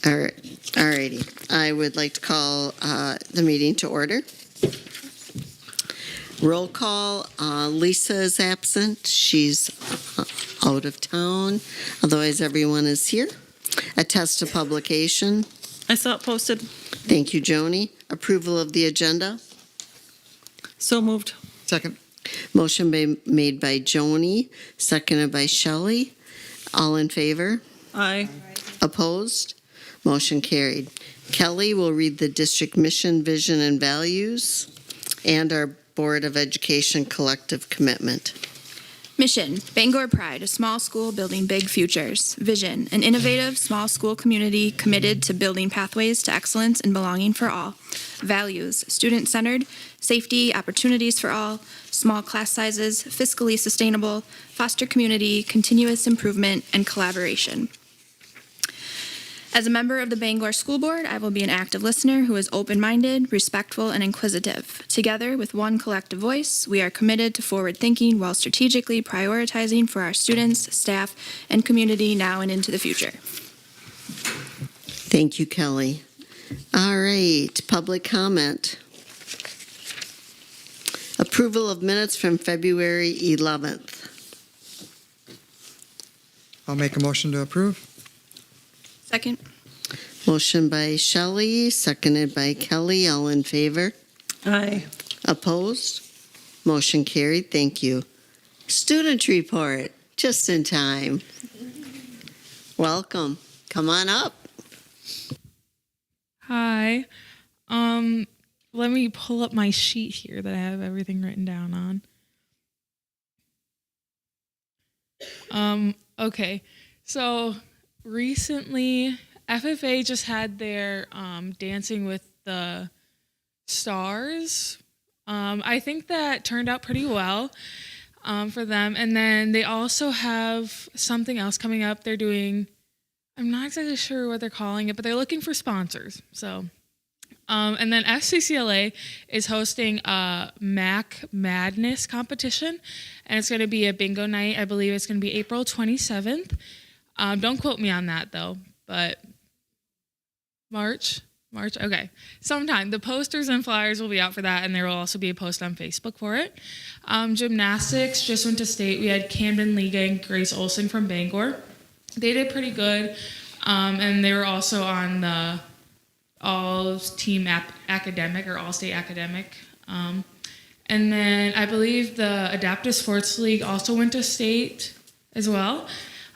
All right. All righty. I would like to call the meeting to order. Roll call. Lisa is absent. She's out of town. Otherwise, everyone is here. Attest to publication. I saw it posted. Thank you, Joni. Approval of the agenda. So moved. Second. Motion made by Joni, seconded by Shelley. All in favor? Aye. Opposed? Motion carried. Kelly will read the district mission, vision, and values, and our Board of Education collective commitment. Mission, Bangor Pride, a small school building big futures. Vision, an innovative small school community committed to building pathways to excellence and belonging for all. Values, student-centered, safety, opportunities for all, small class sizes, fiscally sustainable, foster community, continuous improvement, and collaboration. As a member of the Bangor School Board, I will be an active listener who is open-minded, respectful, and inquisitive. Together, with one collective voice, we are committed to forward thinking while strategically prioritizing for our students, staff, and community now and into the future. Thank you, Kelly. All right, public comment. Approval of minutes from February 11th. I'll make a motion to approve. Second. Motion by Shelley, seconded by Kelly. All in favor? Aye. Opposed? Motion carried. Thank you. Student report, just in time. Welcome. Come on up. Hi. Let me pull up my sheet here that I have everything written down on. Okay. So recently, FFA just had their Dancing with the Stars. I think that turned out pretty well for them. And then they also have something else coming up. They're doing, I'm not exactly sure what they're calling it, but they're looking for sponsors. So, and then FCCLA is hosting a Mac Madness competition, and it's going to be a bingo night. I believe it's going to be April 27th. Don't quote me on that, though, but March, okay. Sometime. The posters and flyers will be out for that, and there will also be a post on Facebook for it. Gymnastics just went to state. We had Camden Liga and Grace Olson from Bangor. They did pretty good, and they were also on the all-team academic or all-state academic. And then I believe the Adaptive Sports League also went to state as well.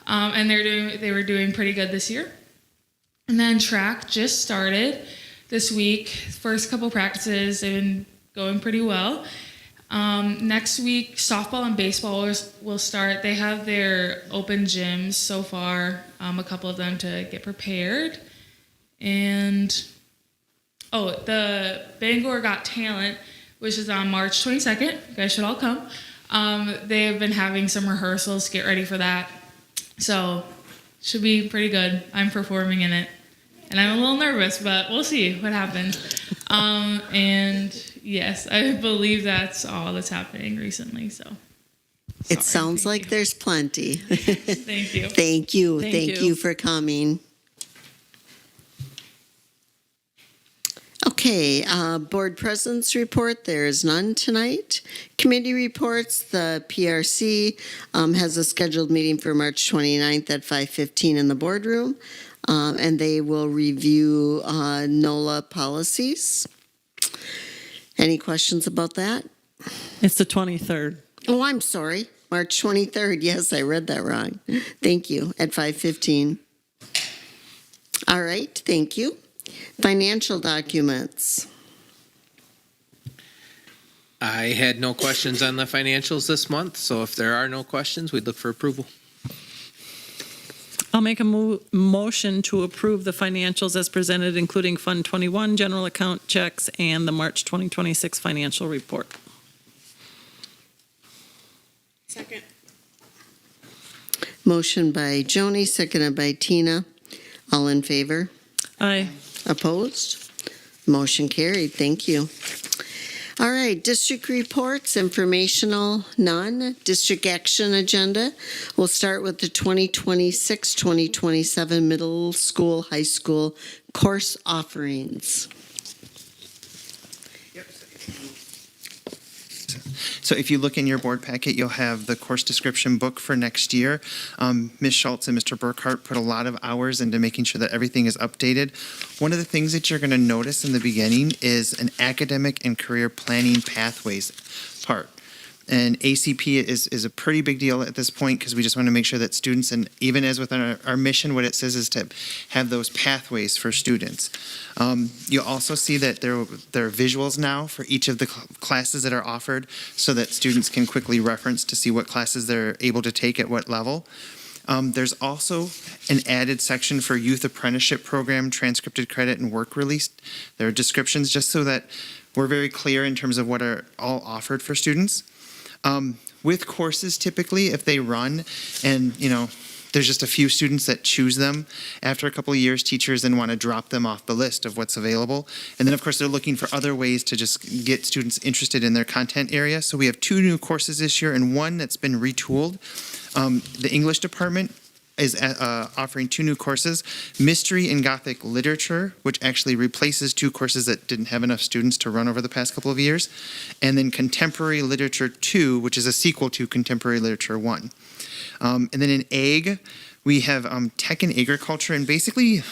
And they were doing pretty good this year. And then track just started this week. First couple practices, they've been going pretty well. Next week, softball and baseball will start. They have their open gyms so far, a couple of them to get prepared. And, the Bangor Got Talent, which is on March 22nd. You guys should all come. They have been having some rehearsals to get ready for that. So, should be pretty good. I'm performing in it. And I'm a little nervous, but we'll see what happens. And yes, I believe that's all that's happening recently. So, It sounds like there's plenty. Thank you. Thank you. Thank Thank you. you for coming. Okay, board presence report, there is none tonight. Committee reports, the PRC has a scheduled meeting for March 29th at 5:15 in the boardroom, and they will review NOLA policies. Any questions about that? It's the 23rd. Oh, I'm sorry, March 23rd. Yes, I read that wrong. Thank you, at 5:15. All right, thank you. Financial documents. I had no questions on the financials this month, so if there are no questions, we'd look for approval. I'll make a motion to approve the financials as presented, including Fund 21 general account checks and the March 2026 financial report. Second. Motion by Joni, seconded by Tina. All in favor? Aye. Opposed? Motion carried. Thank you. All right, district reports, informational, none. District action agenda. We'll start with the 2026-2027 middle school, high school course offerings. So if you look in your board packet, you'll have the course description book for next year. Ms. Schultz and Mr. Burkhart put a lot of hours into making sure that everything is updated. One of the things that you're going to notice in the beginning is an academic and career planning pathways part. And ACP is a pretty big deal at this point because we just want to make sure that students, and even as with our mission, what it says is to have those pathways for students. You'll also see that there are visuals now for each of the classes that are offered so that students can quickly reference to see what classes they're able to take at what level. There's also an added section for youth apprenticeship program, transcripted credit, and work release. There are descriptions just so that we're very clear in terms of what are all offered for students. With courses, typically, if they run and, there's just a few students that choose them, after a couple of years, teachers then want to drop them off the list of what's available. And then, of course, they're looking for other ways to just get students interested in their content area. So we have 2 new courses this year and one that's been retooled. The English department is offering 2 new courses, Mystery and Gothic Literature, which actually replaces 2 courses that didn't have enough students to run over the past couple of years, and then Contemporary Literature 2, which is a sequel to Contemporary Literature 1. And then in Ag, we have Tech and Agriculture, and basically,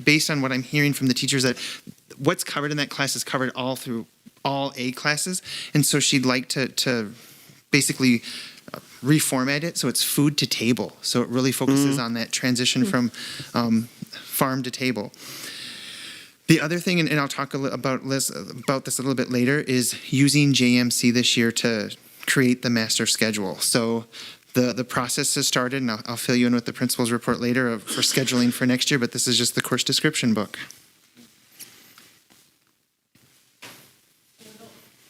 based on what I'm hearing from the teachers, that what's covered in that class is covered all through all Ag classes, and so she'd like to basically reformat it so it's food to table. So it really focuses on that transition from farm to table. The other thing, and I'll talk about this a little bit later, is using JMC this year to create the master schedule. So the process has started, and I'll fill you in with the principal's report later for scheduling for next year, but this is just the course description book.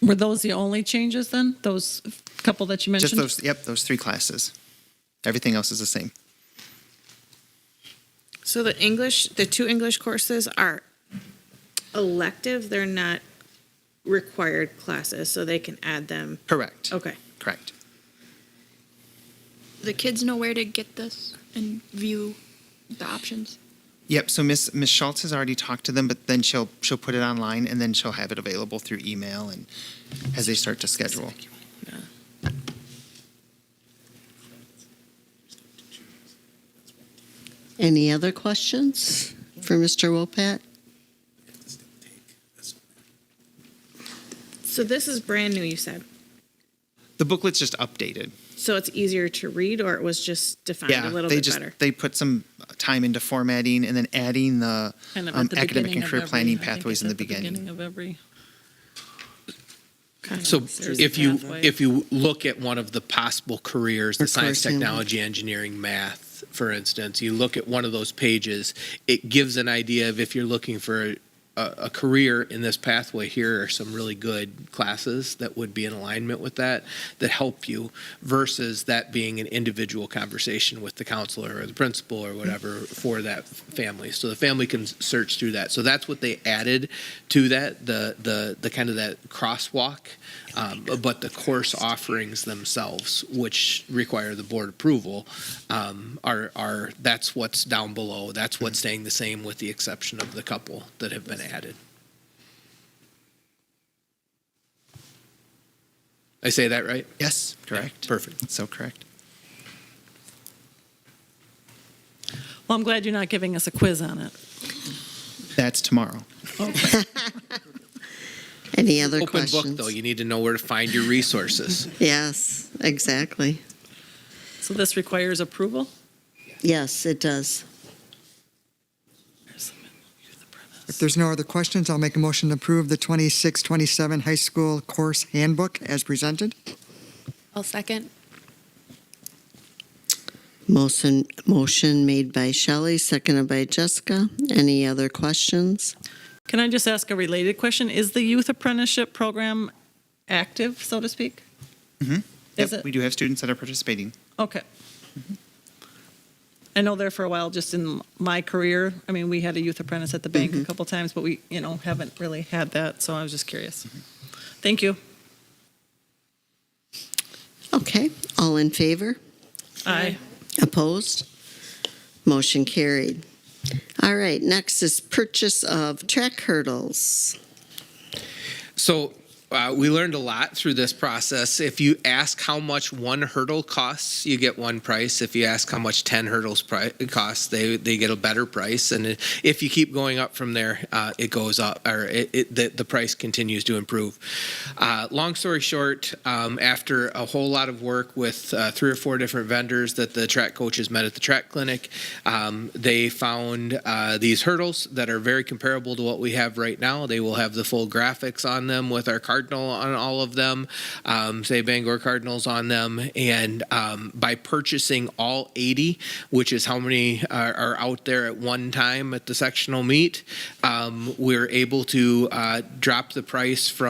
Were those the only changes then? Those couple that you mentioned? Just those 3 classes. Everything else is the same. So the 2 English courses are elective. They're not required classes, so they can add them. Correct. Okay. Correct. The kids know where to get this and view the options. Yep. So Miss Schultz has already talked to them, but then she'll put it online, and then she'll have it available through email and as they start to schedule. Any other questions for Mr. Wopat? So this is brand new, you said. The booklet's just updated. So it's easier to read, or it was just defined a little bit better? They put some time into formatting and then adding the Kind of at the academic beginning and career of planning every- I think pathways it's in the at beginning. of every. So There's if a you pathway. look at one of the possible careers, the Or science, course, yeah. technology, engineering, math, for instance, you look at one of those pages, it gives an idea of if you're looking for a career in this pathway, here are some really good classes that would be in alignment with that help you, versus that being an individual conversation with the counselor or the principal or whatever for that family. So the family can search through that. So that's what they added to that, the kind of that crosswalk. But the course offerings themselves, which require the board approval, are that's what's down below. That's what's staying the same, with the exception of the couple that have been added. I say that right? Yes, correct. Perfect. So correct. Well, I'm glad you're not giving us a quiz on it. That's tomorrow. Any other Open questions? book, though. You need to know where to find your resources. Yes, exactly. So this requires approval? Yes, it does. If there's no other questions, I'll make a motion to approve the 26-27 high school course handbook as presented. I'll second. Motion made by Shelley, seconded by Jessica. Any other questions? Can I just ask a related question? Is the youth apprenticeship program active, so to speak? Mm-hmm. Is Yep, it? we do have students that are participating. Okay. I know there for a while, just in my career, I mean, we had a youth apprentice at the bank a couple times, but we, haven't really had that, so I was just curious. Thank you. Okay, all in favor? Aye. Opposed? Motion carried. All right, next is purchase of track hurdles. So we learned a lot through this process. If you ask how much one hurdle costs, you get one price. If you ask how much 10 hurdles cost, they get a better price. And if you keep going up from there, it goes up, or the price continues to improve. Long story short, after a whole lot of work with 3 or 4 different vendors that the track coaches met at the track clinic, they found these hurdles that are very comparable to what we have right now. They will have the full graphics on them with our Cardinal on all of them, say Bangor Cardinals on them. And by purchasing all 80, which is how many are out there at one time at the sectional meet, we're able to drop the price to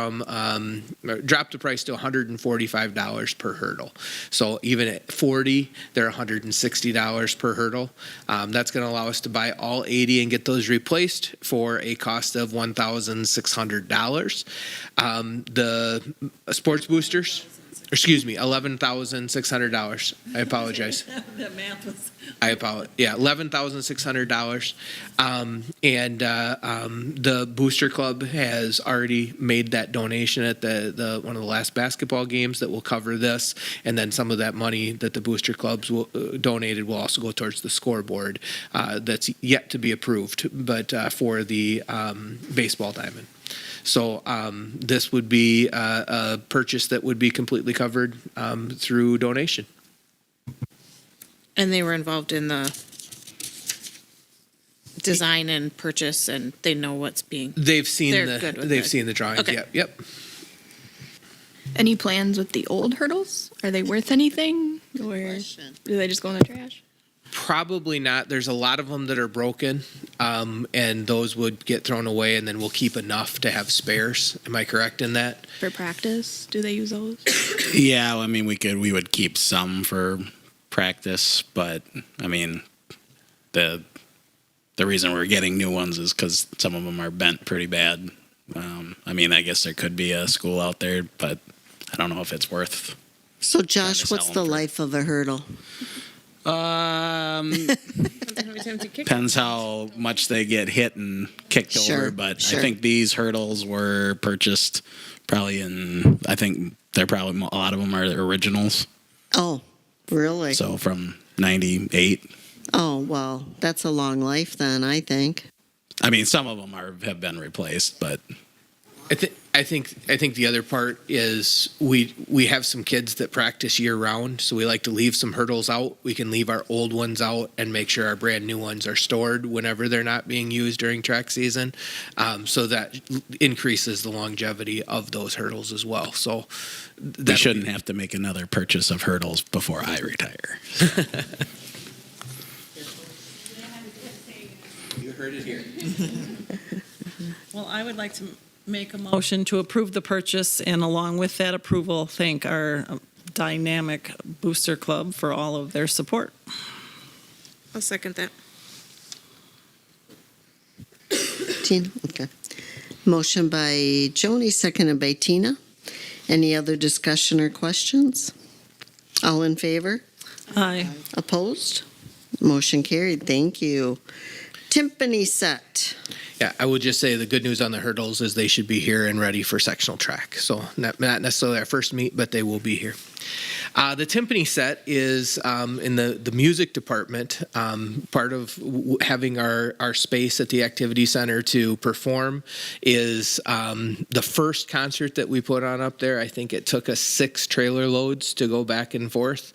$145 per hurdle. So even at 40, they're $160 per hurdle. That's going to allow us to buy all 80 and get those replaced for a cost of $1,600. The sports boosters, $11,600. I apologize. That math was. I apologize. Yeah, $11,600. And the Booster Club has already made that donation at the one of the last basketball games that will cover this, and then some of that money that the Booster Clubs donated will also go towards the scoreboard that's yet to be approved, but for the baseball diamond. So this would be a purchase that would be completely covered through donation. And they were involved in the design and purchase, and they know what's being. They've seen They're good with they've it. seen the drawings. Okay. Yep. Any plans with the old hurdles? Are they worth anything? Or do they just go in the trash? Probably not. There's a lot of them that are broken, and those would get thrown away, and then we'll keep enough to have spares. Am I correct in that? For practice, do they use those? Yeah, I mean, we would keep some for practice, but I mean, the reason we're getting new ones is because some of them are bent pretty bad. I mean, I guess there could be a school out there, but I don't know if it's worth. So Josh, sell what's them the for- life of a hurdle? Depends how much they get hit and kicked Sure, over, but sure. I think these hurdles were purchased probably I think they're probably, a lot of them are originals. Oh, really? So from 98. Oh, well, that's a long life then, I think. I mean, some of them have been replaced, but I think the other part is we have some kids that practice year round, so we like to leave some hurdles out. We can leave our old ones out and make sure our brand new ones are stored whenever they're not being used during track season. So that increases the longevity of those hurdles as well. So we shouldn't have to make another purchase of hurdles before I retire. You heard it here. Well, I would like to make a motion to approve the purchase, and along with that approval, thank our dynamic Booster Club for all of their support. I'll second that. Tina, okay. Motion by Joni, seconded by Tina. Any other discussion or questions? All in favor? Aye. Opposed? Motion carried. Thank you. Timpani set. Yeah, I would just say the good news on the hurdles is they should be here and ready for sectional track. So not necessarily our first meet, but they will be here. The timpani set is in the music department. Part of having our space at the activity center to perform is the first concert that we put on up there. I think it took us 6 trailer loads to go back and forth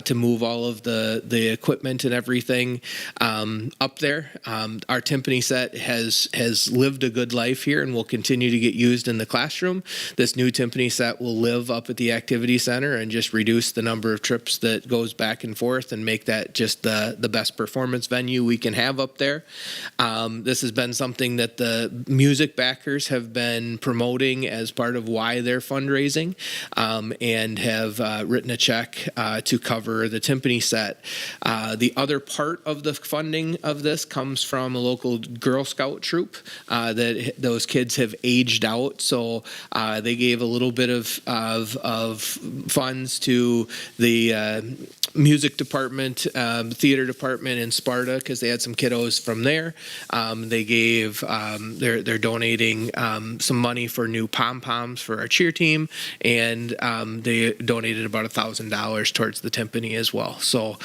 to move all of the equipment and everything up there. Our timpani set has lived a good life here and will continue to get used in the classroom. This new timpani set will live up at the activity center and just reduce reduce the number of trips that goes back and forth and make that just the best performance venue we can have up there. This has been something that the music backers have been promoting as part of why they're fundraising, and have written a check to cover the timpani set. The other part of the funding of this comes from a local Girl Scout troop that those kids have aged out, so they gave a little bit of funds to the music department, theater department in Sparta, because they had some kiddos from there. They gave, they're donating some money for new pom-poms for our cheer team, and they donated about $1,000 towards the timpani as well. So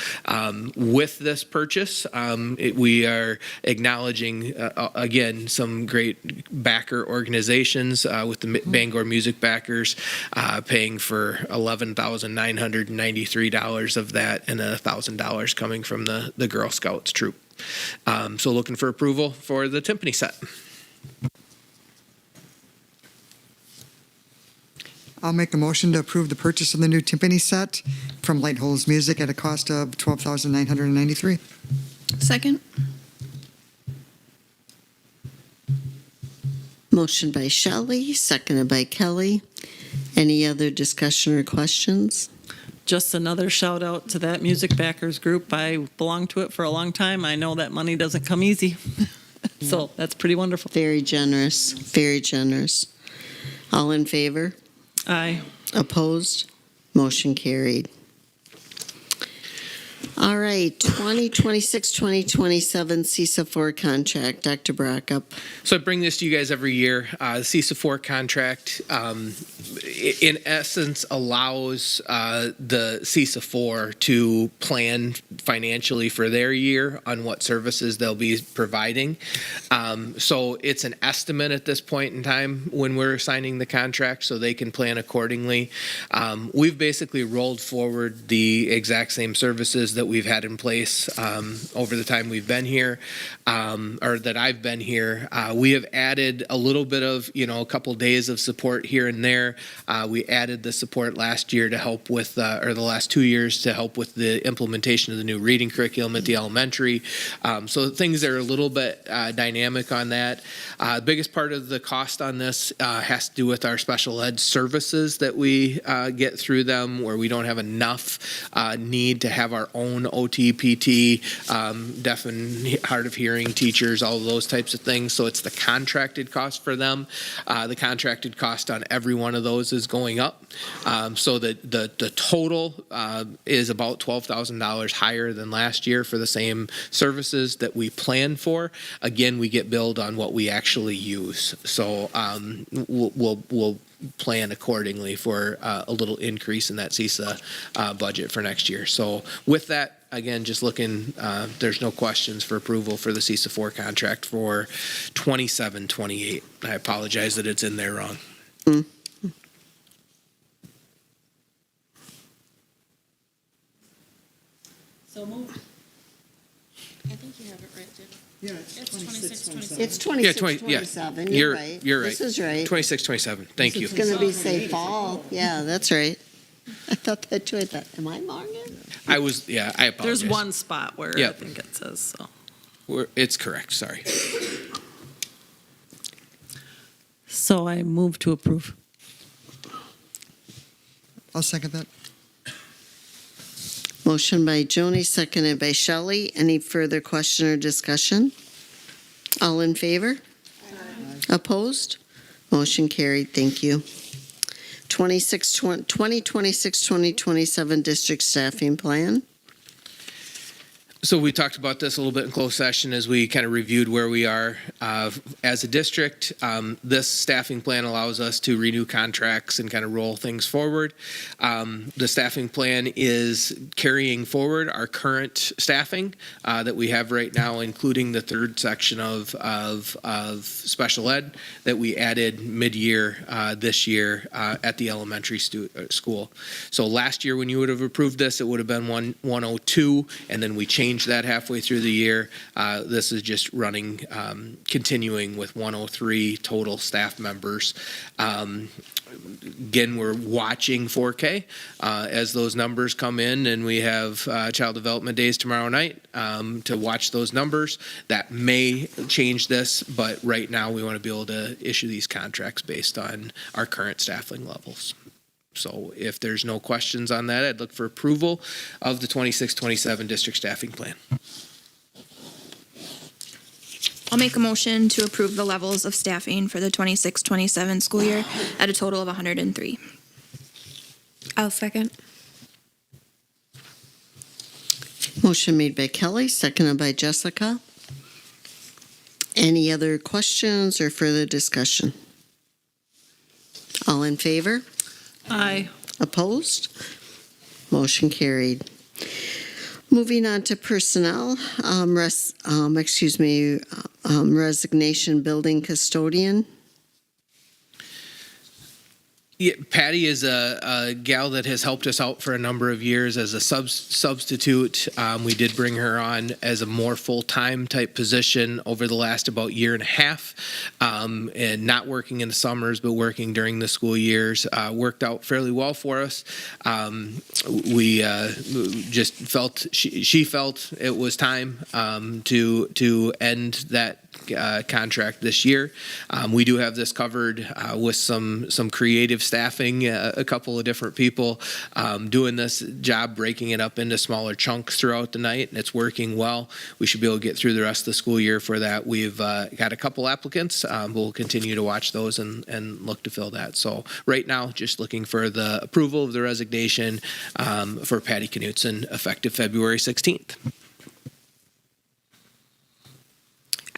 with this purchase, we are acknowledging, again, some great backer organizations with the Bangor music backers paying for $11,993 of that, and then $1,000 coming from the Girl Scouts troop. So looking for approval for the timpani set. I'll make a motion to approve the purchase of the new timpani set from Light Holes Music at a cost of $12,993. Second. Motion by Shelley, seconded by Kelly. Any other discussion or questions? Just another shout out to that music backers group. I belonged to it for a long time. I know that money doesn't come easy. So that's pretty wonderful. Very generous, very generous. All in favor? Aye. Opposed? Motion carried. All right, 2026-2027 CISA 4 contract. Dr. Brockup. So I bring this to you guys every year. The CISA 4 contract, in essence, allows the CISA 4 to plan financially for their year on what services they'll be providing. So it's an estimate at this point in time when we're signing the contract, so they can plan accordingly. We've basically rolled forward the exact same services that we've had in place over the time we've been here, or that I've been here. We have added a little bit of, a couple days of support here and there. We added the support last year to help with, or the last 2 years to help with the implementation of the new reading curriculum at the elementary. So things are a little bit dynamic on that. The biggest part of the cost on this has to do with our special ed services that we get through them, where we don't have enough need to have our own OT, PT, deaf and hard of hearing teachers, all of those types of things. So it's the contracted cost for them. The contracted cost on every one of those is going up. So the total is about $12,000 higher than last year for the same services that we plan for. Again, we get billed on what we actually use. So we'll plan accordingly for a little increase in that CISA budget for next year. So with that, again, just looking, there's no questions for approval for the CISA 4 contract for 27-28. I apologize that it's in there wrong. So moved. I think you have it right, Jim. Yeah, It's 26, 27. It's 26, yeah, 27. You're right. You're right. This is right. 26-27. Thank you. It's going to be, say, fall. Yeah, that's right. I thought that too. I thought, am I wrong? I apologize. There's one spot where I Yep. think it says so. It's correct. Sorry. So I move to approve. I'll second that. Motion by Joni, seconded by Shelley. Any further question or discussion? All in favor? Opposed? Motion carried. Thank you. 2026-2027 district staffing plan. So we talked about this a little bit in closed session as we kind of reviewed where we are as a district. This staffing plan allows us to renew contracts and kind of roll things forward. The staffing plan is carrying forward our current staffing that we have right now, including the third section of special ed that we added mid-year this year at the elementary school. So last year when you would have approved this, it would have been 102, and then we changed change that halfway through the year. This is just running, continuing with 103 total staff members. Again, we're watching 4K as those numbers come in, and we have Child Development Days tomorrow night to watch those numbers. That may change this, but right now we want to be able to issue these contracts based on our current staffing levels. So if there's no questions on that, I'd look for approval of the 26-27 district staffing plan. I'll make a motion to approve the levels of staffing for the 26-27 school year at a total of 103. I'll second. Motion made by Kelly, seconded by Jessica. Any other questions or further discussion? All in favor? Aye. Opposed? Motion carried. Moving on to personnel, resignation building custodian. Yeah, Patty is a gal that has helped us out for a number of years as a substitute. We did bring her on as a more full-time type position over the last about year and a half, and not working in the summers, but working during the school years. Worked out fairly well for us. We just felt, she felt it was time to end that contract this year. We do have this covered with some creative staffing, a couple of different people doing this job, breaking it up into smaller chunks throughout the night, and it's working well. We should be able to get through the rest of the school year for that. We've got a couple applicants. We'll continue to watch those and look to fill that. So right now, just looking for the approval of the resignation for Patty Knutson effective February 16th.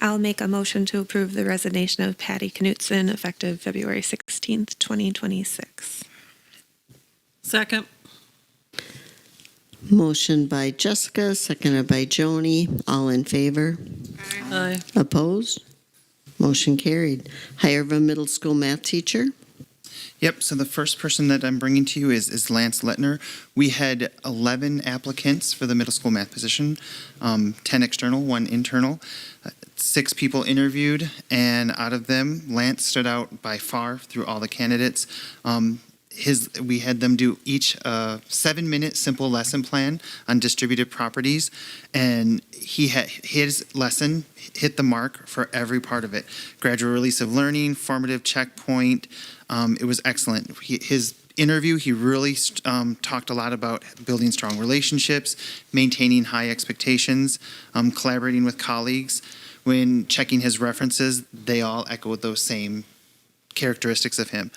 I'll make a motion to approve the resignation of Patty Knutson effective February 16th, 2026. Second. Motion by Jessica, seconded by Joni. All in favor? Aye. Opposed? Motion carried. Hire of a middle school math teacher. Yep, so the first person that I'm bringing to you is Lance Lettner. We had 11 applicants for the middle school math position, 10 external, 1 internal. 6 people interviewed, and out of them, Lance stood out by far through all the candidates. We had them do each a 7-minute simple lesson plan on distributed properties, and his lesson hit the mark for every part of it. Gradual release of learning, formative checkpoint. It was excellent. His interview, he really talked a lot about building strong relationships, maintaining high expectations, collaborating with colleagues. When checking his references, they all echoed those same characteristics of him.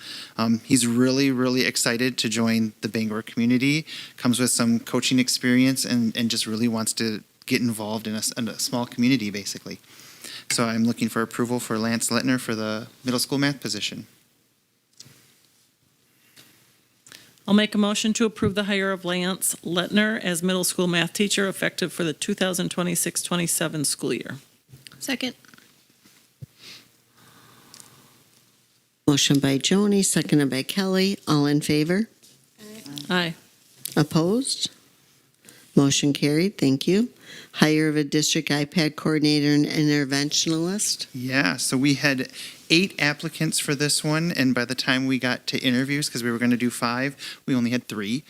He's really, really excited to join the Bangor community, comes with some coaching experience, and just really wants to get involved in a small community, basically. So I'm looking for approval for Lance Lettner for the middle school math position. I'll make a motion to approve the hire of Lance Lettner as middle school math teacher effective for the 2026-27 school year. Second. Motion by Joni, seconded by Kelly. All in favor? Aye. Opposed? Motion carried. Thank you. Hire of a district iPad coordinator and interventionalist. Yeah, so we had 8 applicants for this one, and by the time we got to interviews, because we were going to do 5, we only had 3.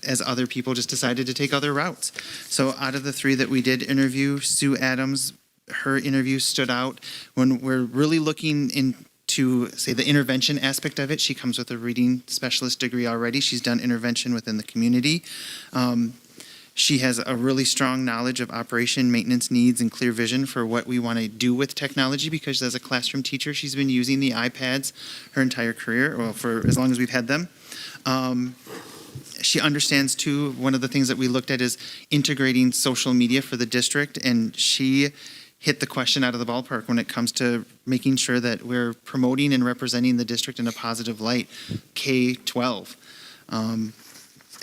As other people just decided to take other routes. So out of the 3 that we did interview, Sue Adams, her interview stood out. When we're really looking into, say, the intervention aspect of it, she comes with a reading specialist degree already. She's done intervention within the community. She has a really strong knowledge of operation, maintenance needs, and clear vision for what we want to do with technology, because as a classroom teacher, she's been using the iPads her entire career, well, for as long as we've had them. She understands, too, one of the things that we looked at is integrating social media for the district, and she hit the question out of the ballpark when it comes to making sure that we're promoting and representing the district in a positive light, K-12.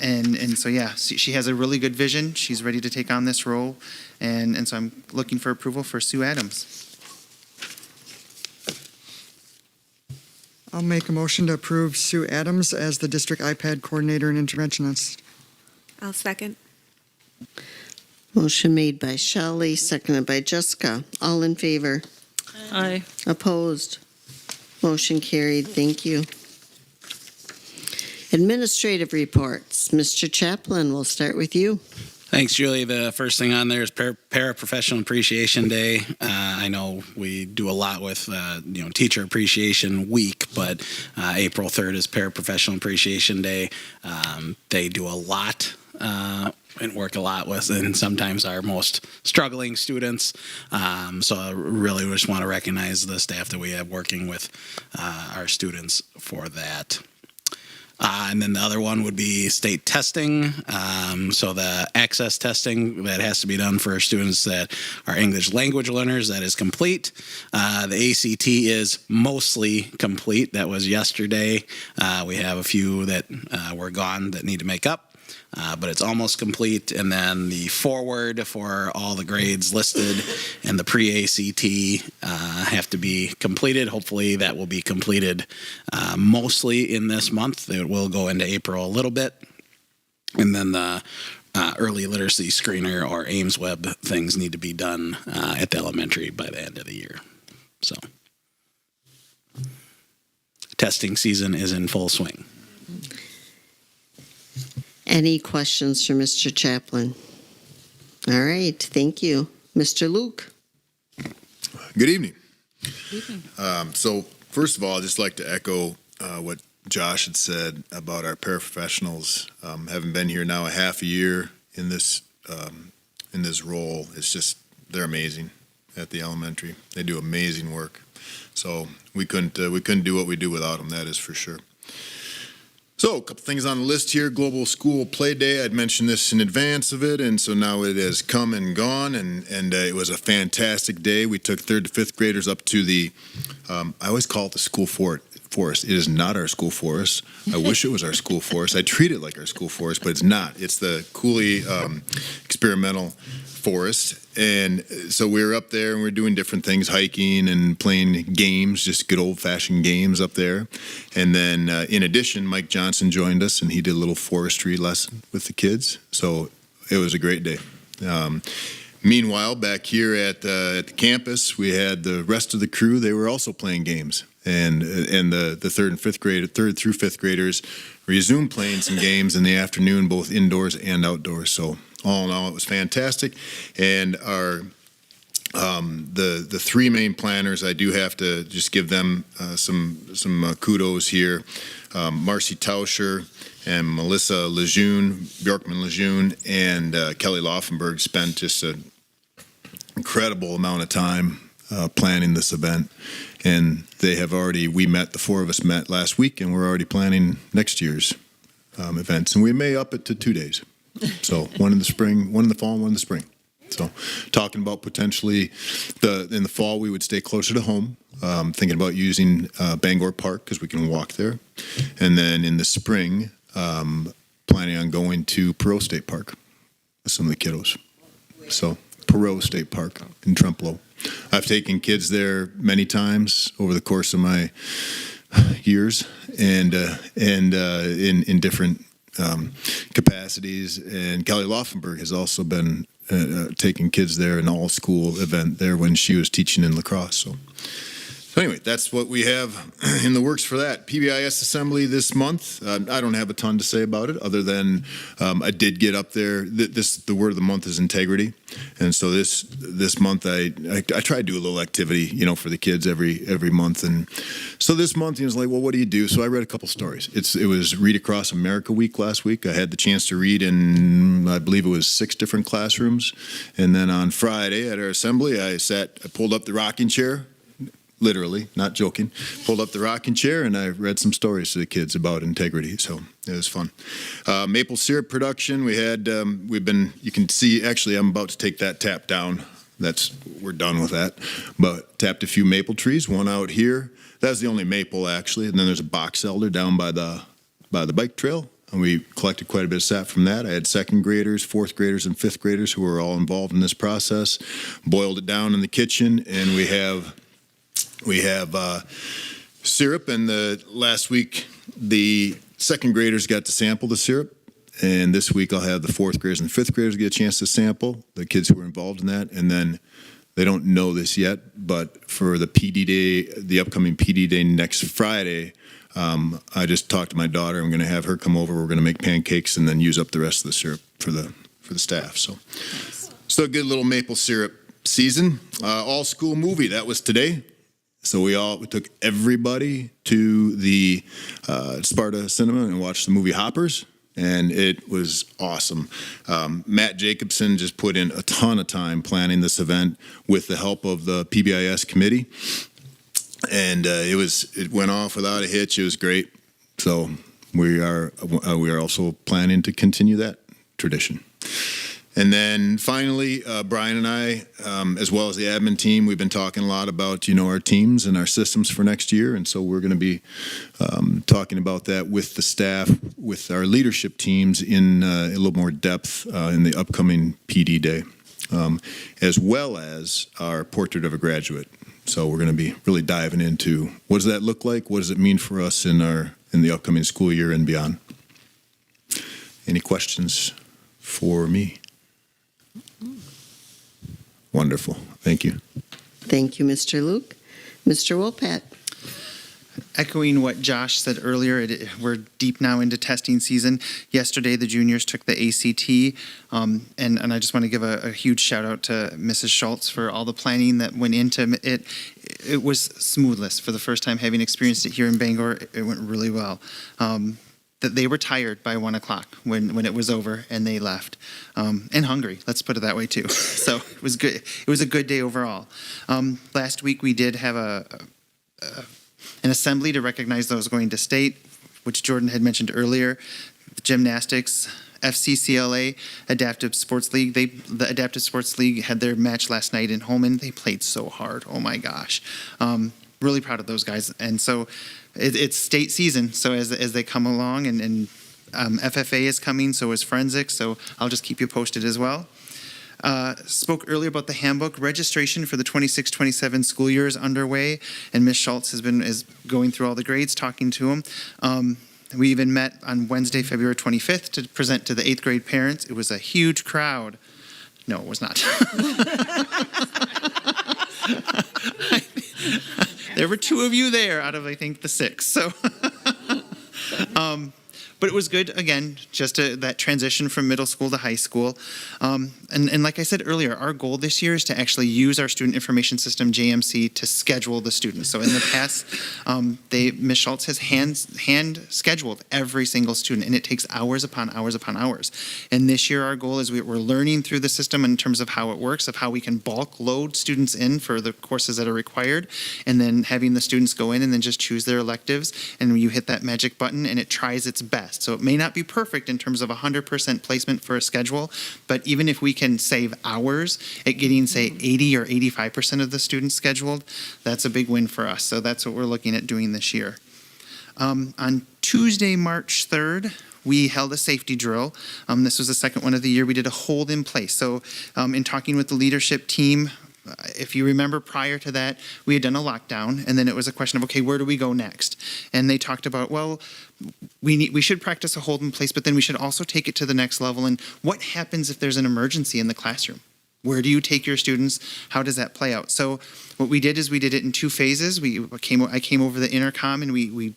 And so, yeah, she has a really good vision. She's ready to take on this role, and so I'm looking for approval for Sue Adams. I'll make a motion to approve Sue Adams as the district iPad coordinator and interventionist. I'll second. Motion made by Shelley, seconded by Jessica. All in favor? Aye. Opposed? Motion carried. Thank you. Administrative reports. Mr. Chaplin, we'll start with you. Thanks, Julie. The first thing on there is Paraprofessional Appreciation Day. I know we do a lot with, Teacher Appreciation Week, but April 3rd is Paraprofessional Appreciation Day. They do a lot and work a lot with, and sometimes our most struggling students. So I really just want to recognize the staff that we have working with our students for that. And then the other one would be state testing. So the access testing that has to be done for our students that are English language learners, that is complete. The ACT is mostly complete. That was yesterday. We have a few that were gone that need to make up. But it's almost complete. And then the forward for all the grades listed and the pre-ACT have to be completed. Hopefully that will be completed mostly in this month. It will go into April a little bit. And then the early literacy screener or Ames Web things need to be done at the elementary by the end of the year. So testing season is in full swing. Any questions for Mr. Chaplin? All right, thank you. Mr. Luke? Good evening. So first of all, I'd just like to echo what Josh had said about our paraprofessionals. Having been here now a half a year in this role, it's just, they're amazing at the elementary. They do amazing work. So we couldn't do what we do without them, that is for sure. So a couple things on the list here. Global School Play Day. I'd mentioned this in advance of it, and so now it has come and gone, and it was a fantastic day. We took 3rd to 5th graders up to the, I always call it the school forest. It is not our school forest. I wish it was our school forest. I treat it like our school forest, but it's not. It's the Cooley Experimental Forest. And so we were up there and we were doing different things, hiking and playing games, just good old-fashioned games up there. And then in addition, Mike Johnson joined us and he did a little forestry lesson with the kids. So it was a great day. Meanwhile, back here at the campus, we had the rest of the crew. They were also playing games. And the 3rd and 5th grade, 3rd through 5th graders resumed playing some games in the afternoon, both indoors and outdoors. So all in all, it was fantastic. And our the 3 main planners, I do have to just give them some kudos here. Marcy Tauscher and Melissa Lejeune, Bjorkman Lejeune, and Kelly Laufenberg spent just an incredible amount of time planning this event. And they have already, the 4 of us met last week, and we're already planning next year's events. And we may up it to 2 days. So one in the spring, one in the fall, and one in the spring. So talking about potentially in the fall, we would stay closer to home, thinking about using Bangor Park because we can walk there. And then in the spring, planning on going to Perot State Park with some of the kiddos. So Perot State Park in Trempealeau. I've taken kids there many times over the course of my years and in different capacities. And Kelly Laufenberg has also been taking kids there, an all-school event there when she was teaching in lacrosse. So anyway, that's what we have in the works for that. PBIS assembly this month. I don't have a ton to say about it other than I did get up there. The word of the month is integrity. And so this month I try to do a little activity, for the kids every month. And so this month he was like, well, what do you do? So I read a couple stories. It was Read Across America Week last week. I had the chance to read in, I believe it was 6 different classrooms. And then on Friday at our assembly, I pulled up the rocking chair. Literally, not joking, pulled up the rocking chair and I read some stories to the kids about integrity. So it was fun. Maple syrup production, you can see, actually I'm about to take that tap down. We're done with that. But tapped a few maple trees, one out here. That's the only maple actually. And then there's a box elder down by the bike trail. And we collected quite a bit of sap from that. I had 2nd graders, 4th graders, and 5th graders who were all involved in this process. Boiled it down in the kitchen and we have syrup, and last week the 2nd graders got to sample the syrup, And this week I'll have the fourth graders and fifth graders get a chance to sample, the kids who were involved in that. And then they don't know this yet, but for the PD day, the upcoming PD day next Friday, I just talked to my daughter. I'm going to have her come over. We're going to make pancakes and then use up the rest of the syrup for the staff. So a good little maple syrup season. All school movie, that was today. So we took everybody to the Sparta Cinema and watched the movie Hoppers, and it was awesome. Matt Jacobson just put in a ton of time planning this event with the help of the PBIS committee, and it went off without a hitch. It was great. So we are also planning to continue that tradition. And then finally, Brian and I, as well as the admin team, we've been talking a lot about, our teams and our systems for next year. And so we're going to be talking about that with the staff, with our leadership teams in a little more depth in the upcoming PD day, as well as our portrait of a graduate. So we're going to be really diving into what does that look like? What does it mean for us in the upcoming school year and beyond? Any questions for me? Wonderful. Thank you. Thank you, Mr. Luke. Mr. Wolpat. Echoing what Josh said earlier, we're deep now into testing season. Yesterday, the juniors took the ACT, and I just want to give a huge shout out to Mrs. Schultz for all the planning that went into it. It was smoothless. For the first time having experienced it here in Bangor, it went really well. That they were tired by 1 o'clock when it was over and they left, and hungry. Let's put it that way too. So it was good. It was a good day overall. Last week we did have an assembly to recognize those going to state, which Jordan had mentioned earlier. Gymnastics, FCCLA, Adaptive Sports League. The Adaptive Sports League had their match last night in Holman. They played so hard. Oh my gosh. Really proud of those guys. And so it's state season. So as they come along, and FFA is coming, so is forensics. So I'll just keep you posted as well. Spoke earlier about the handbook. Registration for the 26-27 school year is underway, and Ms. Schultz is going through all the grades, talking to them. We even met on Wednesday, February 25th, to present to the 8th grade parents. It was a huge crowd. No, it was not. There were 2 of you there out of, I think, the 6. So, but it was good, again, just that transition from middle school to high school. And like I said earlier, our goal this year is to actually use our student information system, JMC, to schedule the students. So in the past, Ms. Schultz has hand scheduled every single student, and it takes hours upon hours upon hours. And this year, our goal is we're learning through the system in terms of how it works, of how we can bulk load students in for the courses that are required, and then having the students go in and then just choose their electives, and you hit that magic button, and it tries its best. So it may not be perfect in terms of 100% placement for a schedule, but even if we can save hours at getting, say, 80 or 85% of the students scheduled, that's a big win for us. So that's what we're looking at doing this year. On Tuesday, March 3rd, we held a safety drill. This was the second one of the year. We did a hold in place. So in talking with the leadership team, if you remember prior to that, we had done a lockdown, and then it was a question of, okay, where do we go next? And they talked about, well, we should practice a hold in place, but then we should also take it to the next level. And what happens if there's an emergency in the classroom? Where do you take your students? How does that play out? So what we did is we did it in 2 phases. I came over the intercom, and we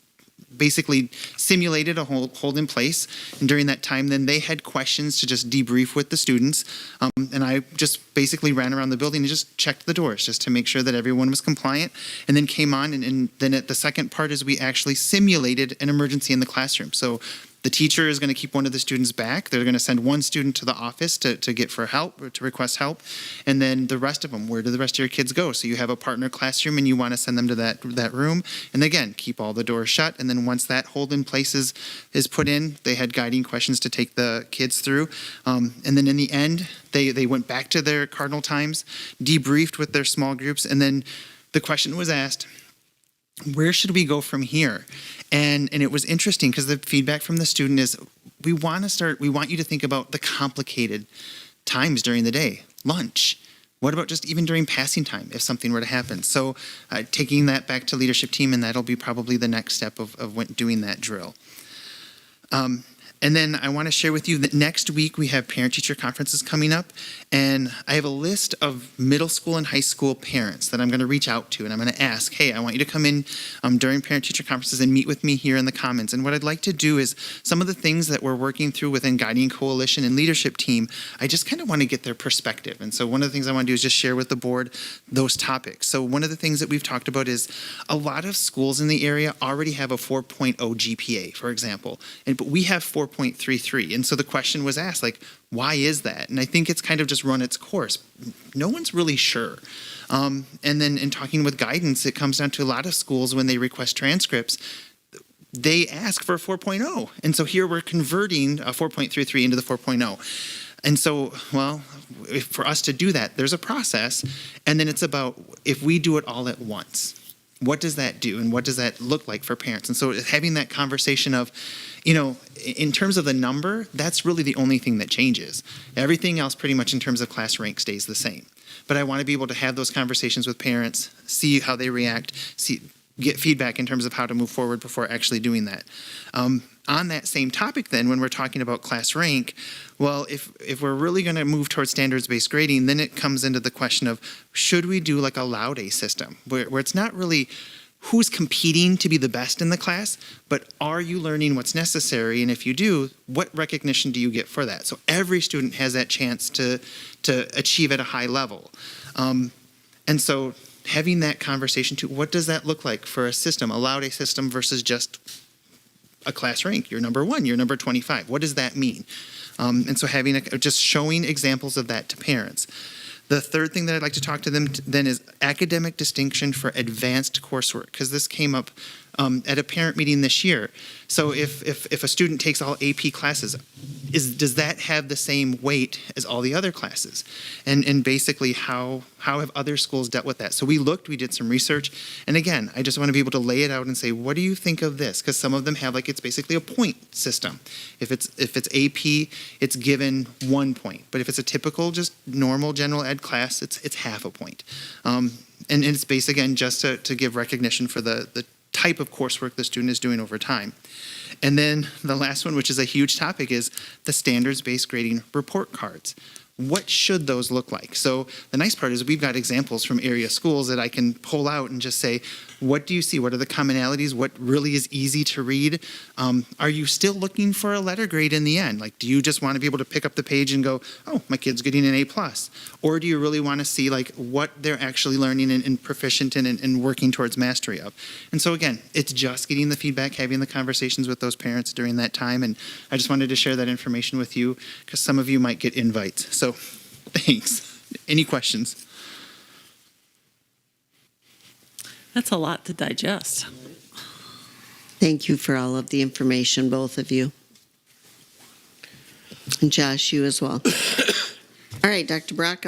basically simulated a hold in place. And during that time, then they had questions to just debrief with the students. And I just basically ran around the building and just checked the doors just to make sure that everyone was compliant, and then came on. And then at the second part is we actually simulated an emergency in the classroom. So the teacher is going to keep one of the students back. They're going to send one student to the office to get for help, or to request help. And then the rest of them, where do the rest of your kids go? So you have a partner classroom and you want to send them to that room. And again, keep all the doors shut. And then once that hold in place is put in, they had guiding questions to take the kids through. And then in the end, they went back to their cardinal times, debriefed with their small groups. And then the question was asked, where should we go from here? And it was interesting because the feedback from the student is, we want you to think about the complicated times during the day. Lunch. What about just even during passing time if something were to happen? So taking that back to leadership team, and that'll be probably the next step of doing that drill. And then I want to share with you that next week we have parent-teacher conferences coming up, and I have a list of middle school and high school parents that I'm going to reach out to, and I'm going to ask, hey, I want you to come in during parent-teacher conferences and meet with me here in the Commons. And what I'd like to do is some of the things that we're working through within Guiding Coalition and leadership team, I just kind of want to get their perspective. And so one of the things I want to do is just share with the board those topics. So one of the things that we've talked about is a lot of schools in the area already have a 4.0 GPA, for example, but we have 4.33. And so the question was asked, like, why is that? And I think it's kind of just run its course. No one's really sure. And then in talking with guidance, it comes down to a lot of schools when they request transcripts, they ask for a 4.0. And so here we're converting a 4.33 into the 4.0. And so, well, for us to do that, there's a process. And then it's about if we do it all at once, what does that do? And what does that look like for parents? And so having that conversation of, in terms of the number, that's really the only thing that changes. Everything else pretty much in terms of class rank stays the same. But I want to be able to have those conversations with parents, see how they react, get feedback in terms of how to move forward before actually doing that. On that same topic then, when we're talking about class rank, well, if we're really going to move towards standards-based grading, then it comes into the question of, should we do like a Laude system, where it's not really who's competing to be the best in the class, but are you learning what's necessary? And if you do, what recognition do you get for that? So every student has that chance to achieve at a high level. And so having that conversation too, what does that look like for a system, a Laude system versus just a class rank? You're number 1, you're number 25. What does that mean? And so just showing examples of that to parents. The third thing that I'd like to talk to them then is academic distinction for advanced coursework, because this came up at a parent meeting this year. So if a student takes all AP classes, does that have the same weight as all the other classes? And basically, how have other schools dealt with that? So we did some research, and again, I just want to be able to lay it out and say, what do you think of this? Because some of them have it's basically a point system. If it's AP, it's given 1 point, but if it's a typical just normal general ed class, it's half a point. And it's based again just to give recognition for the type of coursework the student is doing over time. And then the last one, which is a huge topic, is the standards-based grading report cards. What should those look like? So the nice part is we've got examples from area schools that I can pull out and just say, what do you see? What are the commonalities? What really is easy to read? Are you still looking for a letter grade in the end? Do you just want to be able to pick up the page and go, oh, my kid's getting an A+? Or do you really want to see what they're actually learning and proficient in and working towards mastery of? And so again, it's just getting the feedback, having the conversations with those parents during that time. And I just wanted to share that information with you because some of you might get invites. So thanks. Any questions? That's a lot to digest. Thank you for all of the information, both of you. And Josh, you as well. All right, Dr. Brock.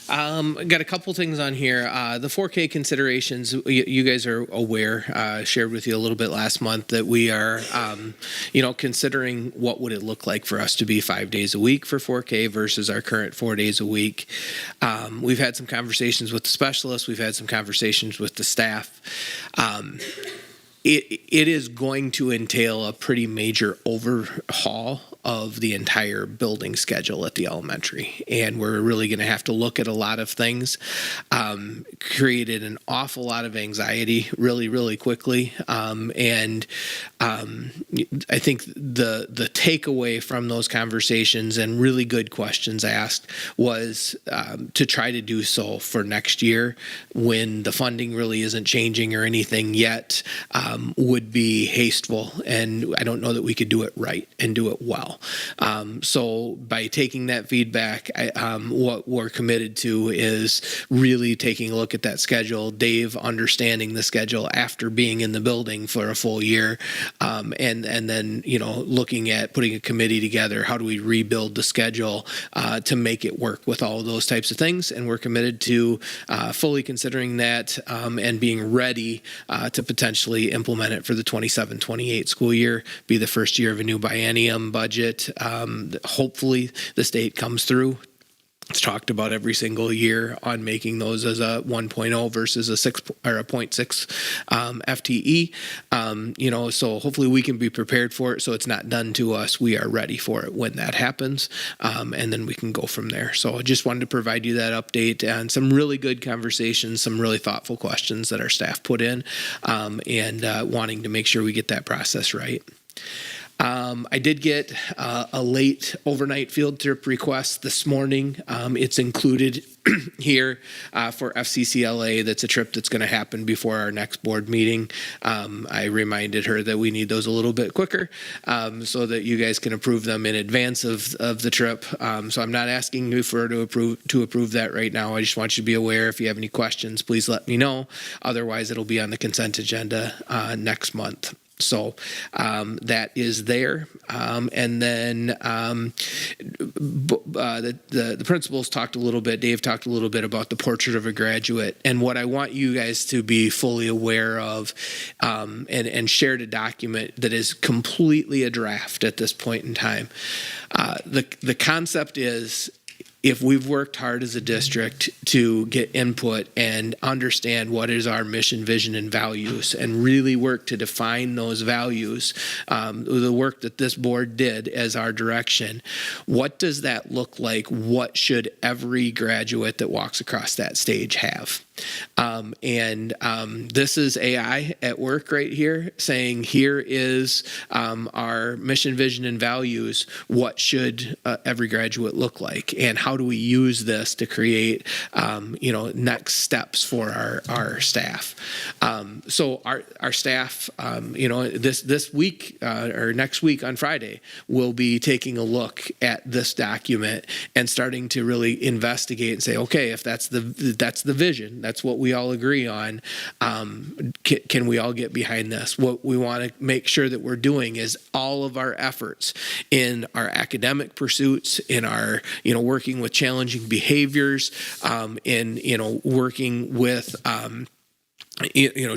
Got a couple things on here. The 4K considerations, you guys are aware, shared with you a little bit last month that we are, considering what would it look like for us to be 5 days a week for 4K versus our current 4 days a week. We've had some conversations with the specialists. We've had some conversations with the staff. It is going to entail a pretty major overhaul of the entire building schedule at the elementary. And we're really going to have to look at a lot of things. Created an awful lot of anxiety really, really quickly. And I think the takeaway from those conversations and really good questions asked was to try to do so for next year when the funding really isn't changing or anything yet. Would be hasteful, and I don't know that we could do it right and do it well. So by taking that feedback, what we're committed to is really taking a look at that schedule, Dave understanding the schedule after being in the building for a full year, and then looking at putting a committee together. How do we rebuild the schedule to make it work with all of those types of things? And we're committed to fully considering that and being ready to potentially implement it for the 27-28 school year, be the first year of a new biennium budget. Hopefully the state comes through It's talked about every single year on making those as a 1.0 versus a 6 or a 0.6 FTE. So hopefully we can be prepared for it. So it's not done to us. We are ready for it when that happens, and then we can go from there. So I just wanted to provide you that update and some really good conversations, some really thoughtful questions that our staff put in, and wanting to make sure we get that process right. I did get a late overnight field trip request this morning. It's included here for FCCLA. That's a trip that's going to happen before our next board meeting. I reminded her that we need those a little bit quicker so that you guys can approve them in advance of the trip. So I'm not asking you to approve that right now. I just want you to be aware. If you have any questions, please let me know. Otherwise, it'll be on the consent agenda next month. So that is there. And then the principals talked a little bit, Dave talked a little bit about the portrait of a graduate. And what I want you guys to be fully aware of and shared a document that is completely a draft at this point in time. The concept is, if we've worked hard as a district to get input and understand what is our mission, vision, and values, and really work to define those values, the work that this board did as our direction, what does that look like? What should every graduate that walks across that stage have? This is AI at work right here, saying here is our mission, vision, and values. What should every graduate look like, and how do we use this to create next steps for our staff? So our staff, this week or next week on Friday, will be taking a look at this document and starting to really investigate and say, okay, if that's the vision, that's what we all agree on. Can we all get behind this? What we want to make sure that we're doing is all of our efforts in our academic pursuits, in our, working with challenging behaviors, in, working with,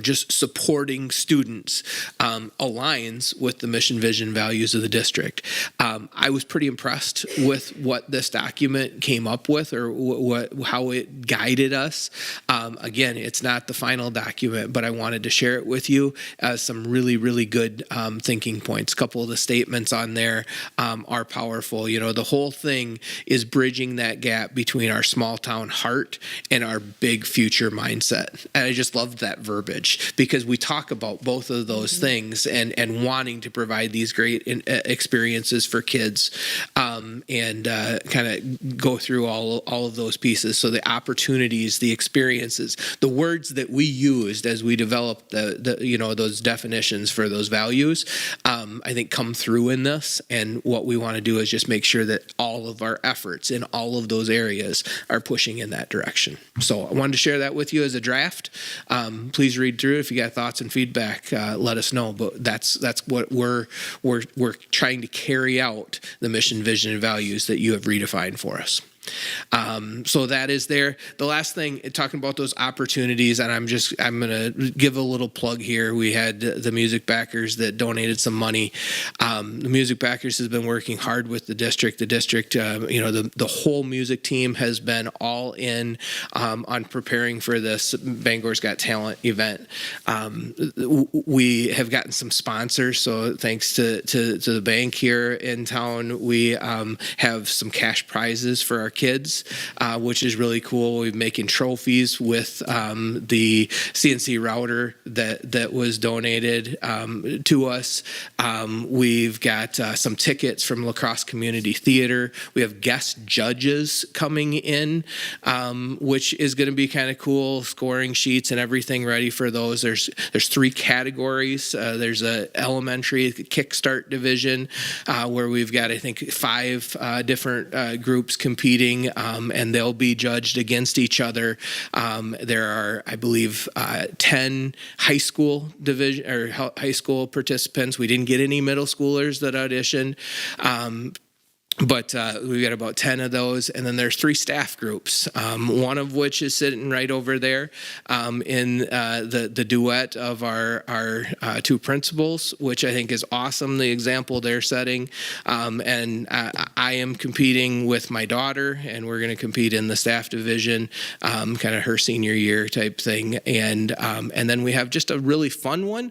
just supporting students aligns with the mission, vision, values of the district. I was pretty impressed with what this document came up with, or how it guided us. Again, it's not the final document, but I wanted to share it with you as some really, really good thinking points. A couple of the statements on there are powerful. The whole thing is bridging that gap between our small town heart and our big future mindset. And I just loved that verbiage, because we talk about both of those things and wanting to provide these great experiences for kids, and kind of go through all of those pieces. So the opportunities, the experiences, the words that we used as we developed those definitions for those values, I think come through in this. And what we want to do is just make sure that all of our efforts in all of those areas are pushing in that direction. So I wanted to share that with you as a draft. Please read through it. If you got thoughts and feedback, let us know. But that's what we're trying to carry out, the mission, vision, and values that you have redefined for us. So that is there. The last thing, talking about those opportunities, and I'm going to give a little plug here. We had the music backers that donated some money. The music backers has been working hard with the district. The district, the whole music team has been all in on preparing for this Bangor's Got Talent event. We have gotten some sponsors, so thanks to the bank here in town, we have some cash prizes for our kids, which is really cool. We're making trophies with the CNC router that was donated to us. We've got some tickets from La Crosse Community Theater. We have guest judges coming in, which is going to be kind of cool. Scoring sheets and everything ready for those. There's 3 categories. There's a elementary kickstart division where we've got, I think, 5 different groups competing, and they'll be judged against each other. There are, I believe, 10 high school division or high school participants. We didn't get any middle schoolers that auditioned. But we've got about 10 of those, and then there's 3 staff groups, one of which is sitting right over there in the duet of our 2 principals, which I think is awesome, the example they're setting. And I am competing with my daughter, and we're going to compete in the staff division, kind of her senior year type thing. And then we have just a really fun one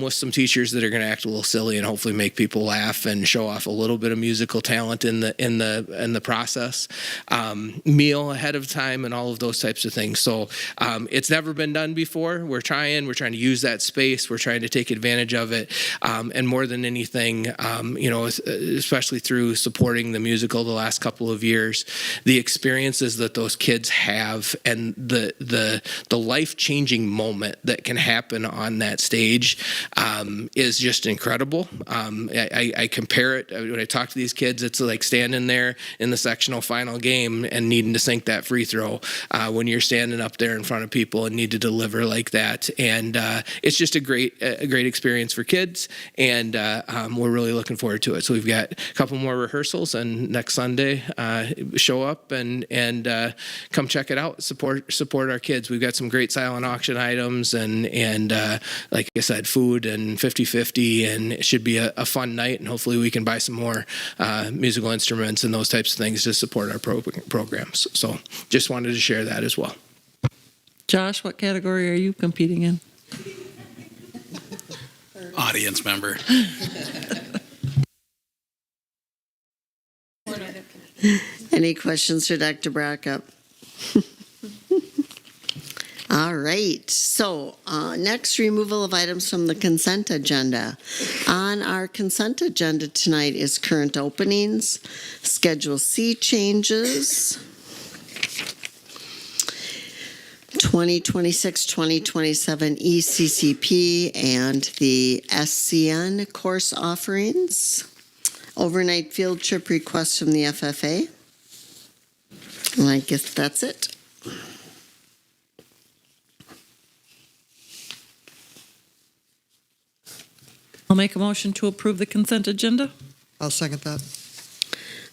with some teachers that are going to act a little silly and hopefully make people laugh and show off a little bit of musical talent in the process, meal ahead of time, and all of those types of things. So it's never been done before. We're trying to use that space. We're trying to take advantage of it, and more than anything, especially through supporting the musical the last couple of years, the experiences that those kids have and the life-changing moment that can happen on that stage is just incredible. I compare it when I talk to these kids. It's like standing there in the sectional final game and needing to sink that free throw when you're standing up there in front of people and need to deliver like that. And it's just a great experience for kids, and we're really looking forward to it. So we've got a couple more rehearsals, and next Sunday, show up and come check it out. Support our kids. We've got some great silent auction items and like I said, food and 50-50, and it should be a fun night, and hopefully we can buy some more musical instruments and those types of things to support our programs. So just wanted to share that as well. Josh, what category are you competing in? Audience member. Any questions for Dr. Brackup? All right. So next, removal of items from the consent agenda. On our consent agenda tonight is current openings, Schedule C changes, 2026-2027 ECCP and the SCN course offerings, overnight field trip requests from the FFA. And I guess that's it. I'll make a motion to approve the consent agenda. I'll second that.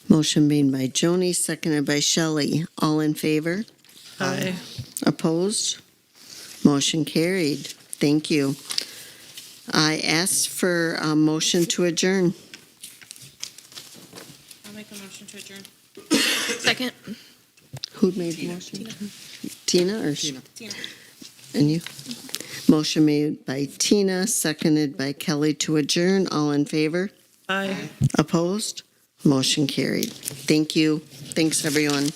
Motion made by Joni, seconded by Shelley. All in favor? Aye. Opposed? Motion carried. Thank you. I asked for a motion to adjourn. I'll make a motion to adjourn. Second. Who made the motion? Tina or? Tina. And you? Motion made by Tina, seconded by Kelly to adjourn. All in favor? Aye. Opposed? Motion carried. Thank you. Thanks, everyone.